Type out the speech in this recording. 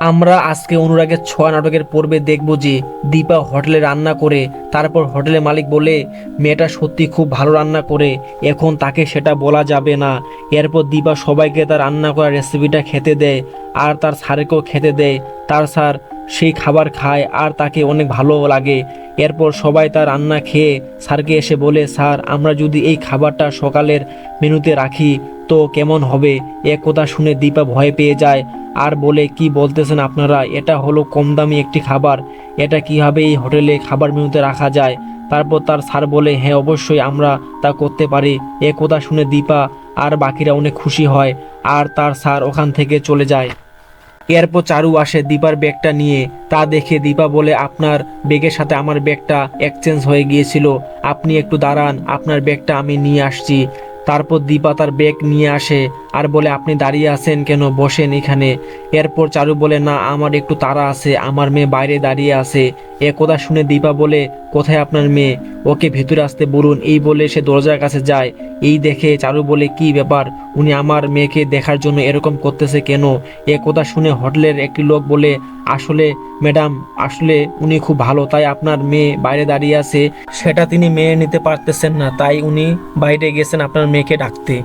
আমরা আজকে অনুরাগের ছোঁয়া নাটকের পর্বে দেখব যে দীপা হোটেলে রান্না করে, তারপর হোটেলের মালিক বলে মেয়েটা সত্যি খুব ভালো রান্না করে, এখন তাকে সেটা বলা যাবে না। এরপর দীপা সবাইকে তার রান্না করা রেসিপিটা খেতে দেয়, আর তার স্যারকেও খেতে দেয়। তার স্যার সেই খাবার খায় আর তাকে অনেক ভালো লাগে। এরপর সবাই তার রান্না খেয়ে স্যারকে এসে বলে, স্যার আমরা যদি এই খাবারটা সকালের মেনুতে রাখি তো কেমন হবে। এ কথা শুনে দীপা ভয় পেয়ে যায় আর বলে, কি বলতেছেন আপনারা, এটা হলো কম দামি একটি খাবার, এটা কিভাবে এই হোটেলে খাবার মেনুতে রাখা যায়। তারপর তার স্যার বলে, হ্যাঁ অবশ্যই আমরা তা করতে পারি। এ কথা শুনে দীপা আর বাকিরা অনেক খুশি হয় আর তার স্যার ওখান থেকে চলে যায়। এরপর চারু আসে দীপার ব্যাগটা নিয়ে। তা দেখে দীপা বলে, আপনার ব্যাগের সাথে আমার ব্যাগটা এক্সচেঞ্জ হয়ে গিয়েছিল, আপনি একটু দাঁড়ান, আপনার ব্যাগটা আমি নিয়ে আসছি। তারপর দীপা তার ব্যাগ নিয়ে আসে আর বলে, আপনি দাঁড়িয়ে আছেন কেন, বসেন এখানে। এরপর চারু বলে, না আমার একটু তাড়া আছে, আমার মেয়ে বাইরে দাঁড়িয়ে আছে। এ কথা শুনে দীপা বলে, কোথায় আপনার মেয়ে, ওকে ভিতরে আসতে বলুন। এই বলে সে দরজার কাছে যায়। এই দেখে চারু বলে, কি ব্যাপার, উনি আমার মেয়েকে দেখার জন্য এরকম করতেছে কেন। এ কথা শুনে হোটেলের একটি লোক বলে, আসলে ম্যাডাম, আসলে উনি খুব ভালো, তাই আপনার মেয়ে বাইরে দাঁড়িয়ে আছে সেটা তিনি মেনে নিতে পারতেছেন না, তাই উনি বাইরে গেছেন আপনার মেয়েকে ডাকতে।